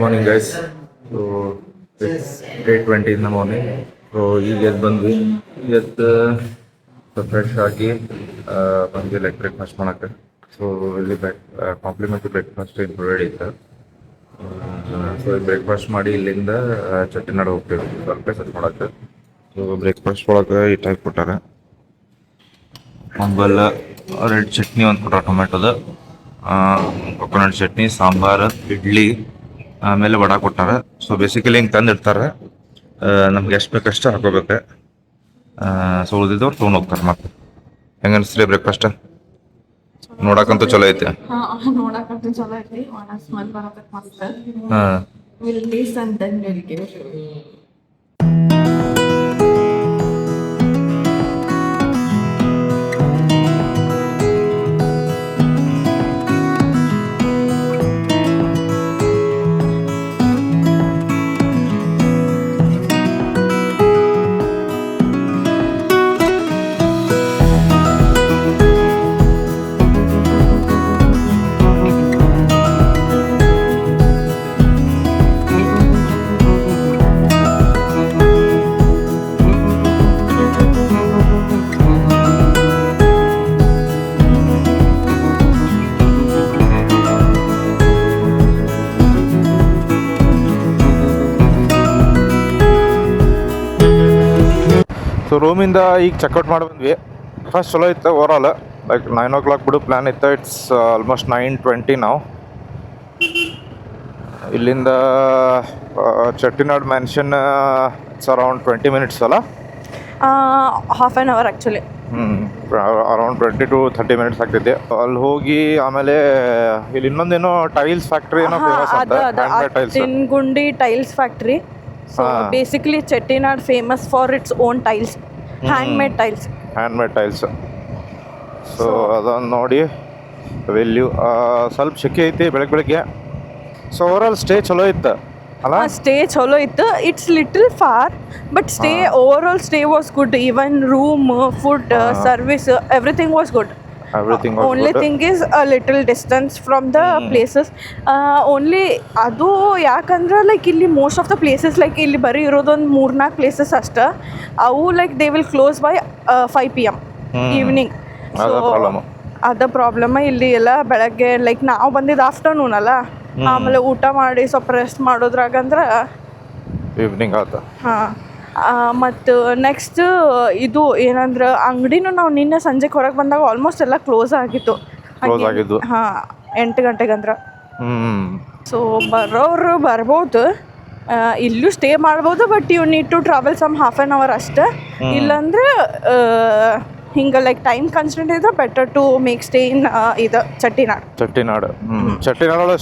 Morning, guys. So it's 8:20 in the morning. So ಈಗ ಎದ್ದು ಬಂದ್ವಿ. ಎದ್ದು ಫ್ರೆಶ್ ಆಗಿ ಬಂದು ಬ್ರೇಕ್ಫಾಸ್ಟ್ ಮಾಡಕ್ಕೆ. ಸೊ ಇಲ್ಲಿ ಕಾಂಪ್ಲಿಮೆಂಟ್ರಿ ಬ್ರೇಕ್ಫಾಸ್ಟ್ ಪ್ರೊವೈಡ್ ಇತ್ತು. ಸೊ ಬ್ರೇಕ್ಫಾಸ್ಟ್ ಮಾಡಿ ಇಲ್ಲಿಂದ ಚಟ್ಟಿನಾಡು ಹೋಗ್ತೀವಿ ಸ್ವಲ್ಪ ಸರ್ಚ್ ಮಾಡಕ್ಕೆ. ಸೊ ಬ್ರೇಕ್ಫಾಸ್ಟ್ ಒಳಗೆ ಈ ಟೈಪ್ ಕೊಟ್ಟಾರೆ. ಒಂಬಲ್ಲ ರೆಡ್ ಚಟ್ನಿ ಒಂದು ಕೊಟ್ಟಾರ ಟೊಮೆಟೊದ, ಕೊಕೊನಟ್ ಚಟ್ನಿ, ಸಾಂಬಾರು, ಇಡ್ಲಿ, ಆಮೇಲೆ ವಡಾ ಕೊಟ್ಟಾರ. ಸೊ ಬೇಸಿಕಲಿ ಹಿಂಗೆ ತಂದಿರ್ತಾರೆ, ನಮ್ಗೆ ಎಷ್ಟು ಬೇಕಷ್ಟು ಹಾಕೋಬೇಕು. ಸೊ ಉಳಿದಿದ್ದವ್ರು ತೊಗೊಂಡು ಹೋಗ್ತಾರೆ. ಮತ್ತೆ ಹೆಂಗೆ ಅನಿಸ್ರಿ ಬ್ರೇಕ್ಫಾಸ್ಟ್? ನೋಡಕ್ಕಂತೂ ಚಲೋ ಐತೆ. ನೋಡಕಂತೂ ಚಲೋ ಐತಿ. ಒಣ ಸ್ಮೆಲ್ ಬರತೈತಿ ಮಸ್ತ್. ಹಾಂ, ವಿಲ್ ಟೇಸ್ಟ್ ಅಂತ ಹೇಳಿಕೆ. ಸೊ ರೂಮಿಂದ ಈಗ ಚೆಕ್ಔಟ್ ಮಾಡಿ ಬಂದ್ವಿ. ಫಸ್ಟ್ ಚಲೋ ಇತ್ತು ಓವರಾಲ್. ಲೈಕ್ 9 o'clock ಬಿಡು ಪ್ಲ್ಯಾನ್ ಇತ್ತು. ಇಟ್ಸ್ ಆಲ್ಮೋಸ್ಟ್ 9:20 ನಾವು. ಇಲ್ಲಿಂದ Chettinad mansion it's around 20 minutes ಅಲ್ಲ? Half an hour actually. Around 20 to 30 minutes ಆಗ್ತೈತೆ. ಅಲ್ಲಿ ಹೋಗಿ ಆಮೇಲೆ ಇಲ್ಲಿ ಇನ್ನೊಂದೇನೋ ಟೈಲ್ಸ್ ಫ್ಯಾಕ್ಟ್ರಿ ಏನೋ ಫೇಮಸ್ ಅಂತ, ಟೈಲ್ಸ್, ತಿನ್ಗುಂಡಿ tiles factory. So basically Chettinad famous for its own tiles, handmade tiles. So ಅದನ್ನು ನೋಡಿ ವೆಲ್ಯೂ ಸ್ವಲ್ಪ ಶೆಕೆ ಐತಿ ಬೆಳಗ್ಗೆ. ಸೊ ಓವರಾಲ್ ಸ್ಟೇ ಚಲೋ ಇತ್ತು ಅಲ್ಲ? ಸ್ಟೇ ಚಲೋ ಇತ್ತು. It's little for but stay over stay was good. Even room, food, service, everything was good. Only thing is a little distance from the places. Only ಅದು ಯಾಕಂದ್ರೆ ಲೈಕ್ ಇಲ್ಲಿ most of the places like ಇಲ್ಲಿ ಬರೀ ಇರೋದೊಂದು 3-4 places ಅಷ್ಟೇ. ಅವು like they will close by 5 PM evening. So ಅದ problem. ಇಲ್ಲಿ ಎಲ್ಲ ಬೆಳಗ್ಗೆ ಲೈಕ್ ನಾವು ಬಂದಿದ್ದು ಆಫ್ಟರ್ನೂನ್ ಅಲ್ಲ, ಆಮೇಲೆ ಊಟ ಮಾಡಿ ಸ್ವಲ್ಪ ರೆಸ್ಟ್ ಮಾಡೋದ್ರಾಗಂದ್ರೆ ಈವ್ನಿಂಗ್ ಆತ. ಹಾಂ, ಮತ್ತು ನೆಕ್ಸ್ಟ್ ಇದು ಏನಂದ್ರೆ ಅಂಗಡಿನೂ ನಾವು ನಿನ್ನೆ ಸಂಜೆಗೆ ಹೊರಗೆ ಬಂದಾಗ ಆಲ್ಮೋಸ್ಟ್ ಎಲ್ಲ ಕ್ಲೋಸ್ ಆಗಿತ್ತು. ಹಾಂ, 8 ಗಂಟೆಗಂದ್ರೆ. ಸೊ ಬರೋರು ಬರ್ಬೋದು, ಇಲ್ಲೂ ಸ್ಟೇ ಮಾಡ್ಬೋದು. But you need to travel some half an hour ಅಷ್ಟೇ. ಇಲ್ಲಾಂದ್ರೆ ಹಿಂಗೆ ಲೈಕ್ ಟೈಮ್ ಕನ್ಸ್ಟೆಂಟ್ ಇದ್ರೆ better to make stay in ಇದು ಚಟ್ಟಿನಾಡು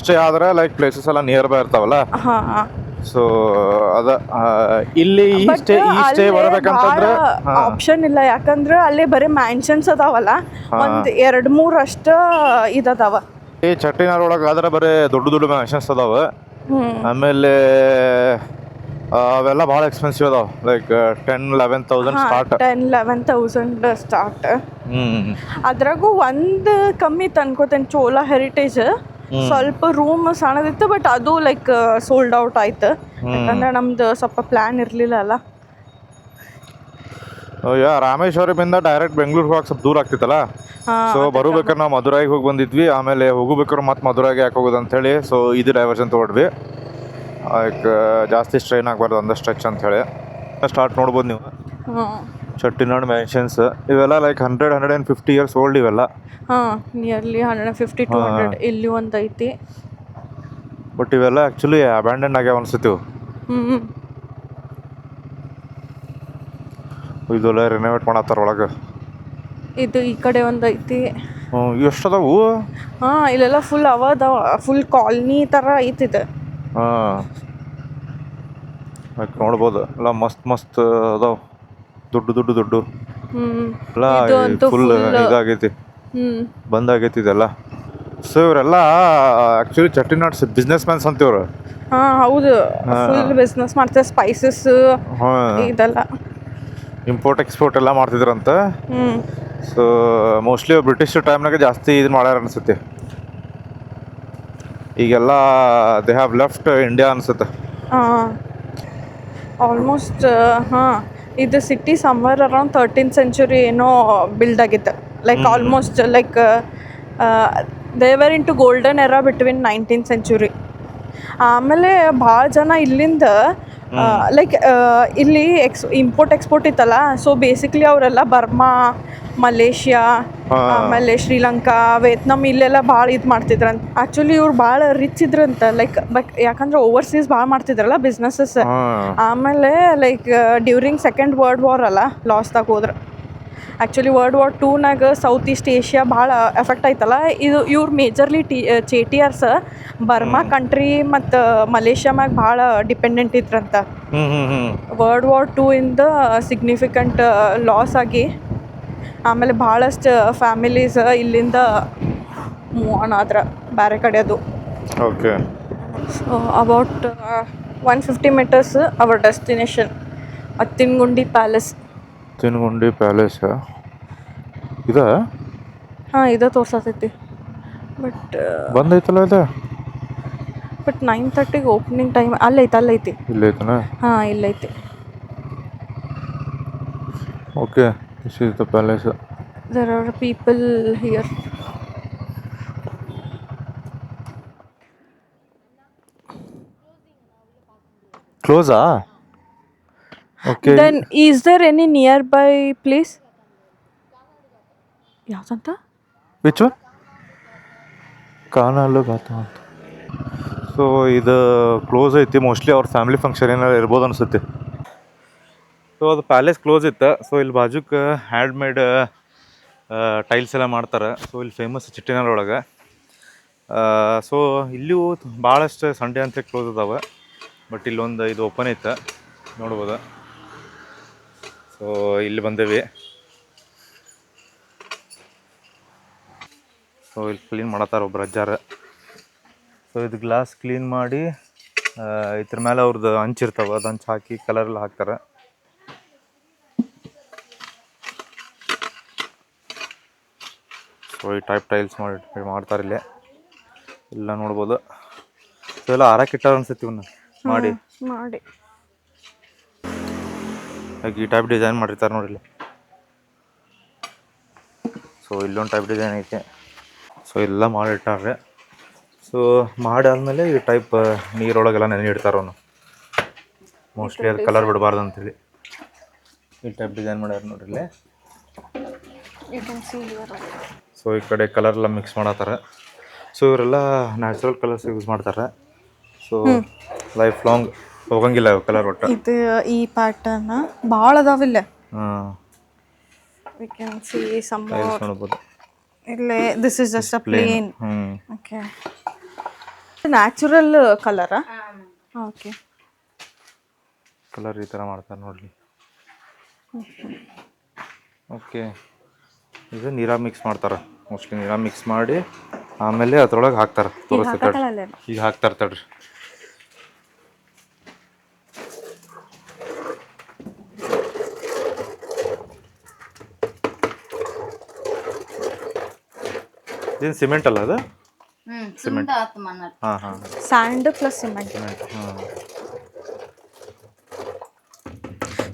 ಸ್ಟೇ ಆದರೆ ಲೈಕ್ ಪ್ಲೇಸಸ್ ಎಲ್ಲ ನಿಯರ್ ಬೈ ಇರ್ತಾವಲ್ಲ. ಹಾಂ. ಸೊ ಅದ ಇಲ್ಲಿ ಈ ಸ್ಟೇ ಬರಬೇಕಂತಂದ್ರೆ ಆಪ್ಷನ್ ಇಲ್ಲ. ಯಾಕಂದ್ರೆ ಅಲ್ಲೇ ಬರೀ ಮ್ಯಾನ್ಷನ್ಸ್ ಅದಾವಲ್ಲ, ಒಂದು 2-3 ಅಷ್ಟ ಇದದಾವ. ಈ ಚಟ್ಟಿನಾಡು ಒಳಗೆ ಆದ್ರೆ ಬರೀ ದೊಡ್ಡ ಮ್ಯಾನ್ಷನ್ಸ್ ಅದಾವ. ಆಮೇಲೆ ಅವೆಲ್ಲ ಭಾಳ ಎಕ್ಸ್ಪೆನ್ಸಿವ್ ಅದಾವ. Like 10,000-11,000 start. 10,000-11,000 ಸ್ಟಾರ್ಟ್. ಅದ್ರಾಗೂ ಒಂದು ಕಮ್ಮಿ ತಂದ್ಕೋತೇನೆ, ಚೋಲಾ ಹೆರಿಟೇಜ್. ಸ್ವಲ್ಪ ರೂಮ್ ಸಣ್ಣದಿತ್ತು ಬಟ್ ಅದು ಲೈಕ್ ಸೋಲ್ಡ್ ಔಟ್ ಆಯ್ತು. ಯಾಕಂದ್ರೆ ನಮ್ದು ಸ್ವಲ್ಪ ಪ್ಲ್ಯಾನ್ ಇರಲಿಲ್ಲ ಅಲ್ಲ. ರಾಮೇಶ್ವರಮಿಂದ ಡೈರೆಕ್ಟ್ ಬೆಂಗ್ಳೂರಿಗೆ ಹೋಗಕ್ಕೆ ಸ್ವಲ್ಪ ದೂರ ಆಗ್ತಿತ್ತಲ್ಲ. ಸೊ ಬರಬೇಕಾದ್ರೆ ನಾವು ಮಧುರೈಗೆ ಹೋಗಿ ಬಂದಿದ್ವಿ. ಆಮೇಲೆ ಹೋಗಬೇಕಾದ್ರೆ ಮತ್ತೆ ಮಧುರೈಗೆ ಯಾಕೆ ಹೋಗೋದು ಅಂಥೇಳಿ ಸೊ ಇದು ಡೈವರ್ಷನ್ ತೊಗೊಂಡ್ವಿ. ಲೈಕ್ ಜಾಸ್ತಿ ಸ್ಟ್ರೈನ್ ಆಗಬಾರ್ದು ಒಂದು ಸ್ಟ್ರೆಚ್ ಅಂಥೇಳಿ ಸ್ಟಾರ್ಟ್ ನೋಡ್ಬೋದು ನೀವು. ಚಟ್ಟಿನಾಡು ಮ್ಯಾನ್ಷನ್ಸ್ ಇವೆಲ್ಲ ಲೈಕ್ 100-150 years ಓಲ್ಡ್ ಇವೆಲ್ಲ. ನಿಯರ್ಲಿ 150-200. ಇಲ್ಲಿ ಒಂದು ಐತಿ. ಬಟ್ ಇವೆಲ್ಲ ಆ್ಯಕ್ಚುಲಿ ಅಬ್ಯಾಂಡನ್ ಆಗ್ಯಾವ ಅನ್ಸುತ್ತೀವಿ. ಇದೆಲ್ಲ ರಿನೋವೇಟ್ ಮಾಡತ್ತಾರ ಒಳಗೆ. ಇದು ಈ ಕಡೆ ಒಂದು ಐತಿ. ಎಷ್ಟು ಅದಾವು? ಇಲ್ಲೆಲ್ಲ ಫುಲ್ ಅದಾವ. ಫುಲ್ ಕಾಲನಿ ಥರ ಐತಿದೆ. ಲೈಕ್ ನೋಡ್ಬೋದು ಎಲ್ಲ ಮಸ್ತ್ ಅದಾವ. ದುಡ್ಡು ಎಲ್ಲ ಫುಲ್ ಇದಾಗೈತಿ, ಬಂದಾಗೈತಿ ಇದೆಲ್ಲ. ಸೊ ಇವರೆಲ್ಲ ಆ್ಯಕ್ಚುಲಿ ಚಟ್ಟಿನಾಡ್ಸ್ ಬಿಸ್ನೆಸ್ ಮ್ಯಾನ್ಸ್ ಅಂತ ಇವರು. ಹೌದು, ಫುಲ್ ಬಿಸ್ನೆಸ್ ಮಾಡ್ತಾರೆ. ಸ್ಪೈಸಸ್ ಇದೆಲ್ಲ ಇಂಪೋರ್ಟ್ ಎಕ್ಸ್ಪೋರ್ಟ್ ಎಲ್ಲ ಮಾಡ್ತಿದ್ರಂತ. ಸೊ ಮೋಸ್ಟ್ಲಿ ಬ್ರಿಟಿಷ್ ಟೈಮ್ನಾಗ ಜಾಸ್ತಿ ಇದು ಮಾಡ್ಯಾರ ಅನ್ಸುತ್ತೆ. ಈಗೆಲ್ಲ ದೇ ಹ್ಯಾವ್ ಲೆಫ್ಟ್ ಇಂಡಿಯಾ ಅನ್ಸುತ್ತೆ. ಆಲ್ಮೋಸ್ಟ್ ಹಾಂ, ಇದು city somewhere around 13th century ಏನೋ ಬಿಲ್ಡ್ ಆಗಿತ್ತು. Like almost like they were in to golden era between 19th century. ಆಮೇಲೆ ಭಾಳ ಜನ ಇಲ್ಲಿಂದ ಲೈಕ್ ಇಲ್ಲಿ ಇಂಪೋರ್ಟ್ ಎಕ್ಸ್ಪೋರ್ಟ್ ಇತ್ತಲ್ಲ, ಸೊ ಬೇಸಿಕ್ಲಿ ಅವರೆಲ್ಲ ಬರ್ಮಾ, ಮಲೇಷ್ಯಾ, ಆಮೇಲೆ ಶ್ರೀಲಂಕಾ, ವಿಯೆಟ್ನಾಂ ಇಲ್ಲೆಲ್ಲ ಭಾಳ ಇದು ಮಾಡ್ತಿದ್ರಂತ. ಆ್ಯಕ್ಚುಲಿ ಇವ್ರು ಭಾಳ ರಿಚ್ ಇದ್ರಂತ, ಲೈಕ್ ಯಾಕಂದ್ರೆ ಓವರ್ಸೀಸ್ ಭಾಳ ಮಾಡ್ತಿದ್ರಲ್ಲ ಬಿಸ್ನೆಸಸ್. ಆಮೇಲೆ like during second world war ಅಲ್ಲ, ಲಾಸ್ದಾಗ ಹೋದ್ರೆ. Actually World War II south East Asia ಭಾಳ ಎಫೆಕ್ಟ್ ಆಯ್ತಲ್ಲ. ಇವ್ರು ಮೇಜರ್ಲಿ ಚೇಟಿಯರ್ಸ್ ಬರ್ಮಾ ಕಂಟ್ರಿ ಮತ್ತು ಮಲೇಷ್ಯಾ ಮ್ಯಾಗ ಭಾಳ ಡಿಪೆಂಡೆಂಟ್ ಇದ್ರಂತ. World War II ಇಂದ ಸಿಗ್ನಿಫಿಕೆಂಟ್ ಲಾಸ್ ಆಗಿ ಆಮೇಲೆ ಭಾಳಷ್ಟು ಫ್ಯಾಮಿಲೀಸ್ ಇಲ್ಲಿಂದ ಮೂವ್ ಆನ್ ಆದ್ರೆ ಬೇರೆ ಕಡೆ ಅದು. Okay. So about 150 meters our destination Athangudi palace. ತಿನ್ಗುಂಡಿ ಪ್ಯಾಲೇಸ್ ಇದೆ. ಹಾಂ, ಇದು ತೋರ್ಸತೈತಿ. ಬಂದೈತಲ್ಲ ಇದು. But 9:30 opening time. ಅಲ್ಲೈತಿ. ಇಲ್ಲೈತನ? ಹಾಂ, ಇಲ್ಲೈತಿ. Okay, this is the palace. There are people here. ಕ್ಲೋಸಾ? Okay. Then is there any nearby place? ಯಾವುದಂತ? Which one? ಕಾನಲ್ಲು ಗಾತ ಅಂತ. ಸೊ ಇದು ಕ್ಲೋಸ್ ಐತಿ. ಮೋಸ್ಟ್ಲಿ ಅವ್ರ ಫ್ಯಾಮಿಲಿ ಫಂಕ್ಷನ್ ಏನಾರು ಇರ್ಬೋದು ಅನಿಸುತ್ತೆ. ಸೊ ಅದು ಪ್ಯಾಲೇಸ್ ಕ್ಲೋಸ್ ಇತ್ತು. ಸೊ ಇಲ್ಲಿ ಬಾಜುಕ್ಕೆ ಹ್ಯಾಂಡ್ ಮೇಡ್ ಟೈಲ್ಸ್ ಎಲ್ಲ ಮಾಡ್ತಾರೆ. ಸೊ ಇಲ್ಲಿ ಫೇಮಸ್ ಚಿಟ್ಟಿನಾಳ್ ಒಳಗೆ. ಸೊ ಇಲ್ಲೂ ಭಾಳಷ್ಟು ಸಂಡೇ ಅಂತ ಕ್ಲೋಸ್ ಅದಾವೆ. ಬಟ್ ಇಲ್ಲೊಂದು ಇದು ಓಪನ್ ಐತೆ, ನೋಡ್ಬೋದು. ಸೊ ಇಲ್ಲಿ ಬಂದೇವಿ. ಸೊ ಇಲ್ಲಿ ಕ್ಲೀನ್ ಮಾಡತ್ತಾರ ಒಬ್ರು ಅಜ್ಜಾರ. ಸೊ ಇದು ಗ್ಲಾಸ್ ಕ್ಲೀನ್ ಮಾಡಿ ಇದ್ರ ಮೇಲೆ ಅವ್ರದ್ದು ಹಂಚಿರ್ತಾವೆ, ಅದು ಹಂಚು ಹಾಕಿ ಕಲರೆಲ್ಲ ಹಾಕ್ತಾರೆ. ಸೊ ಈ ಟೈಪ್ ಟೈಲ್ಸ್ ಮಾಡ್ತಾರೆ ಇಲ್ಲೇ ಎಲ್ಲ ನೋಡ್ಬೋದು. ಸೊ ಎಲ್ಲ ಹಾರಾಕಿಟ್ಟಾರ ಅನ್ಸುತ್ತೆ ಇವನ್ನ ಮಾಡಿ ಈ ಟೈಪ್ ಡಿಸೈನ್ ಮಾಡಿರ್ತಾರೆ ನೋಡಿಲ್ಲಿ. ಸೊ ಇಲ್ಲೊಂದು ಟೈಪ್ ಡಿಸೈನ್ ಐತೆ. ಸೊ ಎಲ್ಲ ಮಾಡಿಟ್ಟಾರೆ. ಸೊ ಮಾಡಾದ್ಮೇಲೆ ಈ ಟೈಪ್ ನೀರೊಳಗೆಲ್ಲ ನೆನೆ ಇಡ್ತಾರೆ ಅವನು. ಮೋಸ್ಟ್ಲಿ ಅದು ಕಲರ್ ಬಿಡಬಾರ್ದು ಅಂಥೇಳಿ ಈ ಟೈಪ್ ಡಿಸೈನ್ ಮಾಡ್ಯಾರ ನೋಡ್ರಿ. ಸೊ ಈ ಕಡೆ ಕಲರ್ ಎಲ್ಲ ಮಿಕ್ಸ್ ಮಾಡತ್ತಾರೆ. ಸೊ ಇವರೆಲ್ಲ ನ್ಯಾಚುರಲ್ ಕಲರ್ಸ್ ಯೂಸ್ ಮಾಡ್ತಾರೆ. ಸೊ ಲೈಫ್ ಲಾಂಗ್ ಹೋಗಂಗಿಲ್ಲ ಕಲರ್ ಒಟ್ಟು. ಇದು ಈ ಪ್ಯಾಟರ್ನ್ ಭಾಳ ಅದಾವಿಲ್ಲ. We can see some more. ನೋಡಬಹುದು ಇಲ್ಲೇ this is just a plain. Okay, natural ಕಲರಾ? ಓಕೆ, ಕಲರ್ ಈ ಥರ ಮಾಡ್ತಾರೆ ನೋಡ್ರಿ. ಓಕೆ, ಇದು ನೀರಾಗ ಮಿಕ್ಸ್ ಮಾಡ್ತಾರೆ. ಮೋಸ್ಟ್ಲಿ ನೀರಾಗ ಮಿಕ್ಸ್ ಮಾಡಿ ಆಮೇಲೆ ಅದ್ರೊಳಗೆ ಹಾಕ್ತಾರೆ. ತೋರಿಸ್ತಾರೆ ಈಗ ಹಾಕ್ತಾರೆ ತಡ್ರಿ. ಇದೇನು ಸಿಮೆಂಟ್ ಅಲ್ಲ ಅದು? ಸಿಮೆಂಟ್. ಹಾಂ ಹಾಂ, ಸ್ಯಾಂಡ್ ಪ್ಲಸ್ ಸಿಮೆಂಟ್. ಹಾಂ.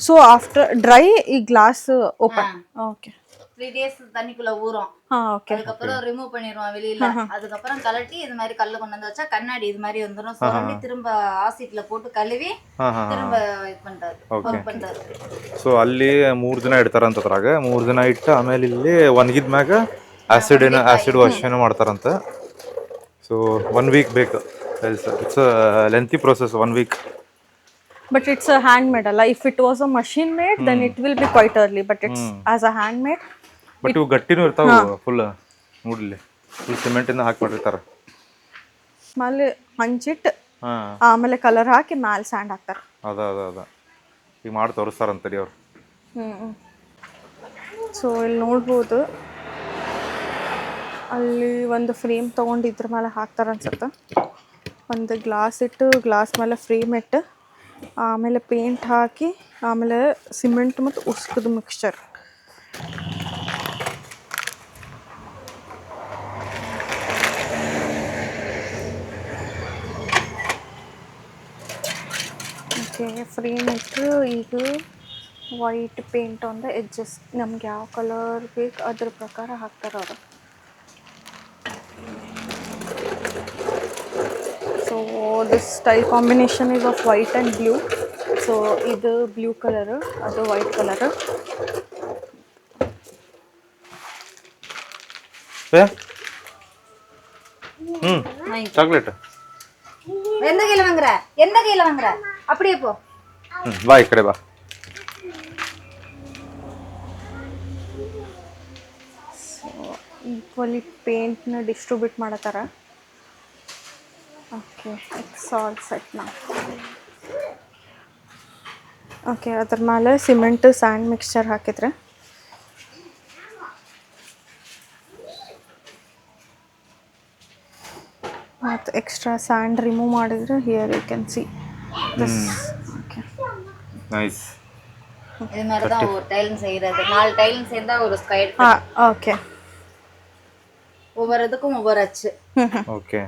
So after dry glass open. Okay, 3 days தண்ணிக்குள்ள ஊறும். ஓகே. அதுக்கப்புறம் ரிமூவ் பண்ணிடுவோம் வெளியில. அதுக்கப்புறம் கலட்டி இது மாதிரி கல்லு கொண்டு வந்து வச்சா கண்ணாடி இது மாதிரி வந்துடும். சுரண்டி திரும்ப ஆசிட்ல போட்டு கழுவி திரும்ப இது பண்றது, ஒர்க் பண்றது. ಸೊ ಅಲ್ಲಿ 3 ದಿನ ಇಡ್ತಾರಂತ. ಅದ್ರಾಗ 3 ದಿನ ಇಟ್ಟು ಆಮೇಲೆ ಇಲ್ಲಿ ಒಣಗಿದ ಮ್ಯಾಗ ಆ್ಯಸಿಡ್ ವಾಶ್ ಏನೋ ಮಾಡ್ತಾರಂತ. ಸೊ 1 week ಬೇಕು. It's lengthy process, 1 week. But it's a handmade ಅಲ್ಲ. If it was a machine made then it will be quite early, but it's as a handmade. But ಇವು ಗಟ್ಟಿನೂ ಇರ್ತಾವೆ ಫುಲ್. ನೋಡಿಲ್ಲಿ ಫುಲ್ ಸಿಮೆಂಟಿಂದ ಹಾಕಿ ಮಾಡಿರ್ತಾರೆ. ಆಮೇಲೆ ಹಂಚಿಟ್ಟು ಆಮೇಲೆ colour ಹಾಕಿ ಮ್ಯಾಲೆ and ಹಾಕ್ತಾರೆ. ಅದ ಈಗ ಮಾಡಿ ತೋರಿಸ್ತಾರಂತರಿ ಅವ್ರು. ಸೊ ಇಲ್ಲಿ ನೋಡ್ಬೋದು, ಅಲ್ಲಿ ಒಂದು ಫ್ರೇಮ್ ತೊಗೊಂಡು ಇದ್ರ ಮೇಲೆ ಹಾಕ್ತಾರೆ ಅನ್ಸುತ್ತೆ. ಒಂದು ಗ್ಲಾಸ್ ಇಟ್ಟು ಗ್ಲಾಸ್ ಮೇಲೆ ಫ್ರೇಮ್ ಇಟ್ಟು ಆಮೇಲೆ ಪೇಂಟ್ ಹಾಕಿ ಆಮೇಲೆ ಸಿಮೆಂಟ್ ಮತ್ತು ಉಸ್ಕದ ಮಿಕ್ಸ್ಚರ್. ಓಕೆ ಫ್ರೇಮ್ ಇಟ್ಟು ಈಗ white paint on the edges. ನಮ್ಗೆ ಯಾವ ಕಲರ್ ಬೇಕು ಅದ್ರ ಪ್ರಕಾರ ಹಾಕ್ತಾರೆ ಅವರು. So this style combination is of white and blue. So ಇದು ಬ್ಲೂ ಕಲರು, ಅದು ವೈಟ್ ಕಲರು. ಚಾಕ್ಲೇಟ್ எந்த கையில வாங்குற அப்படியே போ. ಬಾ ಈ ಕಡೆ ಬಾ. ಈಕ್ವಲಿ ಪೇಂಟ್ನ ಡಿಸ್ಟ್ರಿಬ್ಯೂಟ್ ಮಾಡತ್ತಾರ. ಓಕೆ ಇಟ್ಸ್ ಆಲ್ ಸೆಟ್ ನಾವು. ಓಕೆ ಅದ್ರ ಮೇಲೆ ಸಿಮೆಂಟ್ ಸ್ಯಾಂಡ್ ಮಿಕ್ಸ್ಚರ್ ಹಾಕಿದ್ರೆ ಮತ್ತು ಎಕ್ಸ್ಟ್ರಾ ಸ್ಯಾಂಡ್ ರಿಮೂವ್ ಮಾಡಿದ್ರೆ here you can see this. Okay nice. இது மாதிரி தான் ஒரு டைலும் செய்யறது. 4 டைலும் சேர்ந்தா ஒரு ஸ்கொயர். ಓಕೆ ஒவ்வொரு இதுக்கும் ஒவ்வொரு அச்சு. ಓಕೆ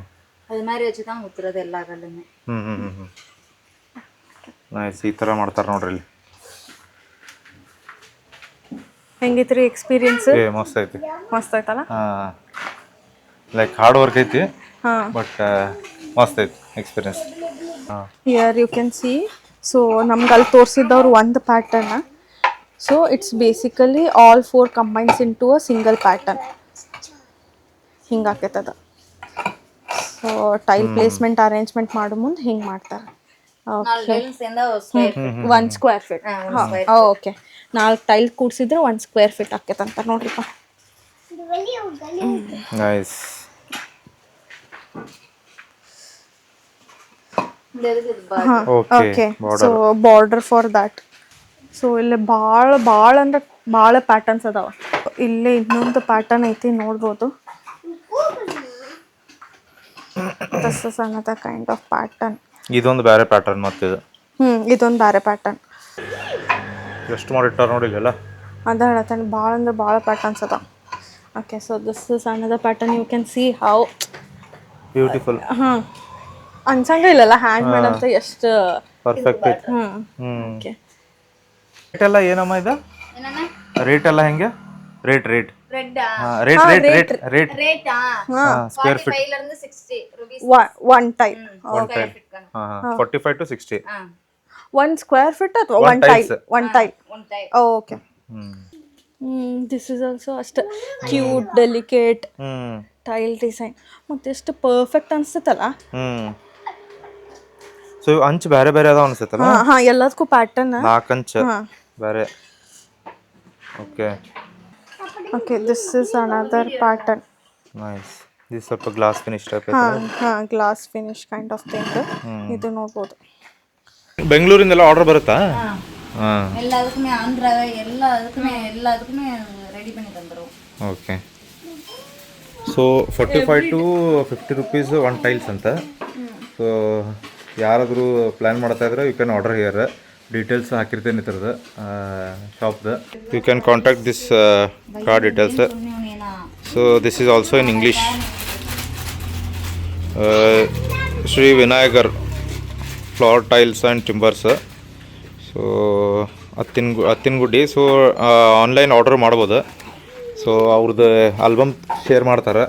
அது மாதிரி வச்சு தான் ஊத்துறது எல்லா கல்லுமே. ನೈಸ್. ಈ ಥರ ಮಾಡ್ತಾರೆ ನೋಡ್ರಿ ಇಲ್ಲಿ. ಹೆಂಗಿತ್ರಿ ಎಕ್ಸ್ಪೀರಿಯನ್ಸ್? ಮಸ್ತ್ ಐತಿ. ಮಸ್ತ್ ಆಯ್ತಲ್ಲ? ಹಾಂ, ಲೈಕ್ ಹಾರ್ಡ್ ವರ್ಕ್ ಐತಿ, ಹಾಂ, ಬಟ್ ಮಸ್ತ್ ಐತಿ ಎಕ್ಸ್ಪೀರಿಯನ್ಸ್. ಹಾಂ, here you can see. So ನಮ್ಗೆ ಅಲ್ಲಿ ತೋರಿಸಿದ್ದವ್ರು ಒಂದು ಪ್ಯಾಟರ್ನ. So it's basically all 4 combines into a single pattern. ಹಿಂಗೆ ಆಕೈತದ. ಸೊ ಟೈಲ್ ಪ್ಲೇಸ್ಮೆಂಟ್ ಅರೇಂಜ್ಮೆಂಟ್ ಮಾಡೋ ಮುಂದೆ ಹಿಂಗೆ ಮಾಡ್ತಾರೆ. 4 டைலும் சேர்ந்தா ஒரு square. 1 square feet. Okay 4 tile ಕೂಡಿಸಿದ್ರೆ 1 ಸ್ಕ್ವೇರ್ ಫೀಟ್ ಆಕೈತಂತ ನೋಡ್ರಿಪ್ಪ. Nice. Okay so border for that. So ಇಲ್ಲಿ ಭಾಳ ಅಂದ್ರೆ ಭಾಳ ಪ್ಯಾಟರ್ನ್ಸ್ ಅದಾವ. ಇಲ್ಲಿ ಇನ್ನೊಂದು ಪ್ಯಾಟರ್ನ್ ಐತಿ ನೋಡ್ಬೋದು. This is another kind of pattern. ಇದೊಂದು ಬೇರೆ ಪ್ಯಾಟರ್ನ್ ಮತ್ತೆ ಇದು. ಇದೊಂದು ಬೇರೆ ಪ್ಯಾಟರ್ನ್. ಎಷ್ಟು ಮಾಡಿಟ್ಟಾರ ನೋಡಿ ಇಲ್ಲೆಲ್ಲ. ಅದ ಹೇಳ್ತಾನೆ ಭಾಳ ಅಂದ್ರೆ ಭಾಳ ಪ್ಯಾಟರ್ನ್ಸ್ ಅದಾವ. Okay so this is another pattern. You can see how beautiful. ಹಾಂ ಅನ್ಸಂಗ ಇಲ್ಲಲ್ಲ ಹ್ಯಾಂಡ್ ಮೇಡ್ ಅಂತ ಎಷ್ಟು ಪರ್ಫೆಕ್ಟ್ ಐತಿ. ಓಕೆ ರೇಟ್ ಎಲ್ಲ ಏನಮ್ಮ ಇದು? ರೇಟ್ ಎಲ್ಲ ಹೆಂಗೆ? ರೇಟ್ ரெட்டா? ರೇಟ್ ரேட்டா? ಸ್ಕ್ವೇರ್ ಫೀಟ್ 45 ல இருந்து 60 rupees. One tile. Square feet கணக்கு. 45 to 60. 1 ಸ್ಕ್ವೇರ್ ಫೀಟ್ ಅಥವಾ 1 tile? 1 tile. One tile. Okay. This is also ಅಷ್ಟು ಕ್ಯೂಟ್ ಡೆಲಿಕೇಟ್ ಟೈಲ್ ಡಿಸೈನ್. ಮತ್ತೆ ಎಷ್ಟು ಪರ್ಫೆಕ್ಟ್ ಅನ್ಸುತ್ತಲ್ಲ. ಸೊ ಅಂಚು ಬೇರೆ ಬೇರೆ ಅದಾವ ಅನ್ಸುತ್ತಲ್ಲ. ಹಾಂ ಎಲ್ಲದಕ್ಕೂ ಪ್ಯಾಟರ್ನ್ 4 ಅಂಚು ಬೇರೆ. Okay okay this is another pattern. Nice. This ಸ್ವಲ್ಪ ಗ್ಲಾಸ್ ಫಿನಿಶ್ ಟೈಪ್ ಐತೆ. ಹಾಂ glass finish kind of thing. ಇದು ನೋಡ್ಬೋದು. ಬೆಂಗಳೂರಿಂದೆಲ್ಲ ಆರ್ಡರ್ ಬರುತ್ತಾ? ಹಾಂ, எல்லாத்துக்குமே ஆந்திரா எல்லாத்துக்குமே ரெடி பண்ணி தந்துரும். Okay. So 45 to 50 rupees 1 tiles ಅಂತ. ಸೊ ಯಾರಾದರೂ ಪ್ಲ್ಯಾನ್ ಮಾಡ್ತಾ ಇದ್ರೆ you can order here. Details ಹಾಕಿರ್ತೇನೆ ಇದ್ರದ್ದು ಶಾಪ್ದು. You can contact this car details. So this is also in English. Shri Vinayakar flower tiles and timbers. So Athangudi. So online order ಮಾಡ್ಬೋದು. So ಅವ್ರದ್ದು album share ಮಾಡ್ತಾರೆ.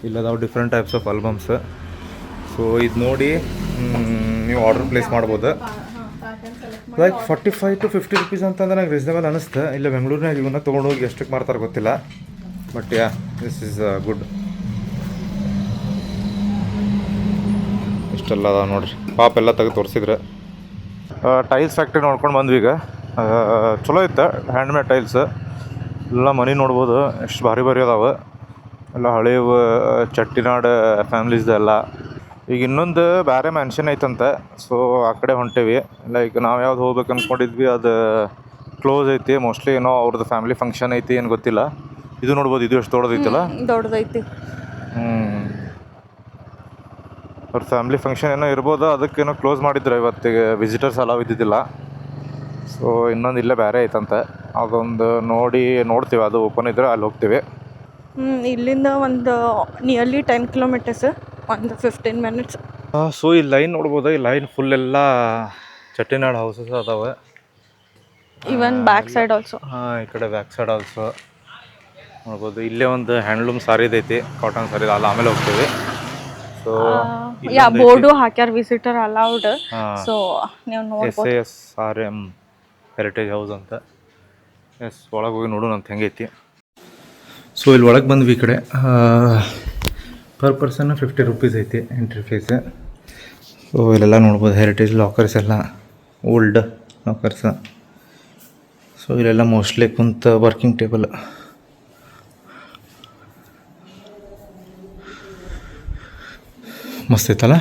ಇಲ್ಲದಾವು different types of albums. So ಇದು ನೋಡಿ ನೀವು ಆರ್ಡರ್ ಪ್ಲೇಸ್ ಮಾಡ್ಬೋದು. ಲೈಕ್ 45 to 50 rupees ಅಂತಂದ್ರೆ ನಂಗೆ ರೀಸನೇಬಲ್ ಅನ್ನಿಸ್ತು. ಇಲ್ಲ ಬೆಂಗಳೂರಿನಾಗ ಇವನ್ನ ತೊಗೊಂಡೋಗಿ ಎಷ್ಟಕ್ಕೆ ಮಾಡ್ತಾರೆ ಗೊತ್ತಿಲ್ಲ. But yeah this is good. ಇಷ್ಟೆಲ್ಲ ಅದಾವ ನೋಡಿರಿ. ಪಾಪ್ ಎಲ್ಲ ತೆಗೆದು ತೋರಿಸಿದ್ರೆ. ಟೈಲ್ಸ್ ಫ್ಯಾಕ್ಟ್ರಿ ನೋಡ್ಕೊಂಡು ಬಂದ್ವಿ ಈಗ. ಚಲೋ ಇತ್ತು. ಹ್ಯಾಂಡ್ಮೇಡ್ ಟೈಲ್ಸ್ ಎಲ್ಲ ಮನೆ ನೋಡ್ಬೋದು. ಎಷ್ಟು ಭಾರಿ ಭಾರಿ ಅದಾವೆ ಎಲ್ಲ. ಹಳೆಯವು ಚಟ್ಟಿನಾಡು ಫ್ಯಾಮ್ಲೀಸ್ದು ಎಲ್ಲ. ಈಗ ಇನ್ನೊಂದು ಬೇರೆ ಮ್ಯಾನ್ಷನ್ ಐತಂತೆ. ಸೊ ಆ ಕಡೆ ಹೊಂಟೇವಿ. ಲೈಕ್ ನಾವು ಯಾವ್ದು ಹೋಗ್ಬೇಕು ಅಂದ್ಕೊಂಡಿದ್ವಿ ಅದು ಕ್ಲೋಸ್ ಐತಿ. ಮೋಸ್ಟ್ಲಿ ಏನೋ ಅವ್ರದ್ದು ಫ್ಯಾಮಿಲಿ ಫಂಕ್ಷನ್ ಐತಿ ಏನು ಗೊತ್ತಿಲ್ಲ. ಇದು ನೋಡ್ಬೋದು. ಇದು ಎಷ್ಟು ದೊಡ್ಡದೈತಲ್ಲ. ದೊಡ್ಡದೈತಿ. ಅವ್ರ ಫ್ಯಾಮಿಲಿ ಫಂಕ್ಷನ್ ಏನೋ ಇರ್ಬೋದು. ಅದಕ್ಕೇನೋ ಕ್ಲೋಸ್ ಮಾಡಿದ್ರು ಇವತ್ತಿಗೆ. ವಿಸಿಟರ್ಸ್ ಅಲಾವ್ ಇದ್ದಿದ್ದಿಲ್ಲ. ಸೊ ಇನ್ನೊಂದು ಇಲ್ಲೇ ಬೇರೆ ಐತಂತೆ. ಅದೊಂದು ನೋಡ್ತೀವಿ. ಅದು ಓಪನ್ ಇದ್ರೆ ಅಲ್ಲಿ ಹೋಗ್ತೀವಿ. ಇಲ್ಲಿಂದ ಒಂದು ನಿಯರ್ಲಿ 10 kilometers, ಒಂದು 15 minutes. ಸೊ ಈ ಲೈನ್ ನೋಡ್ಬೋದು. ಈ ಲೈನ್ ಫುಲ್ ಎಲ್ಲ ಚಟ್ಟಿನಾಡ್ ಹೌಸಸ್ ಅದಾವೆ. Even back side also. ಹಾಂ, ಈ ಕಡೆ ಬ್ಯಾಕ್ ಸೈಡ್ ಆಲ್ಸೋ ನೋಡ್ಬೋದು. ಇಲ್ಲೇ ಒಂದು ಹ್ಯಾಂಡ್ಲೂಮ್ ಸಾರಿದು ಐತಿ, ಕಾಟನ್ ಸಾರಿ. ಅಲ್ಲಿ ಆಮೇಲೆ ಹೋಗ್ತೀವಿ. ಸೊ ಬೋರ್ಡು ಹಾಕ್ಯಾರ ವಿಸಿಟರ್ ಅಲೌಡ್. ಸೊ ನೀವು ನೋಡ್ಬೋದು SASRM ಹೆರಿಟೇಜ್ ಹೌಸ್ ಅಂತ. ಎಸ್, ಒಳಗೆ ಹೋಗಿ ನೋಡೋಣ ಅಂತ ಹೆಂಗೈತಿ. ಸೊ ಇಲ್ಲಿ ಒಳಗೆ ಬಂದ್ವಿ. ಈ ಕಡೆ ಪರ್ ಪರ್ಸನ್ 50 ರೂಪೀಸ್ ಐತಿ ಎಂಟ್ರಿ ಫೀಸ್. ಸೊ ಇಲ್ಲೆಲ್ಲ ನೋಡ್ಬೋದು ಹೆರಿಟೇಜ್ ಲಾಕರ್ಸ್ ಎಲ್ಲ, ಓಲ್ಡ್ ಲಾಕರ್ಸ್. ಸೊ ಇಲ್ಲೆಲ್ಲ ಮೋಸ್ಟ್ಲಿ ಕುಂತ ವರ್ಕಿಂಗ್ ಟೇಬಲ್. ಮಸ್ತ್ ಐತಲ್ಲ.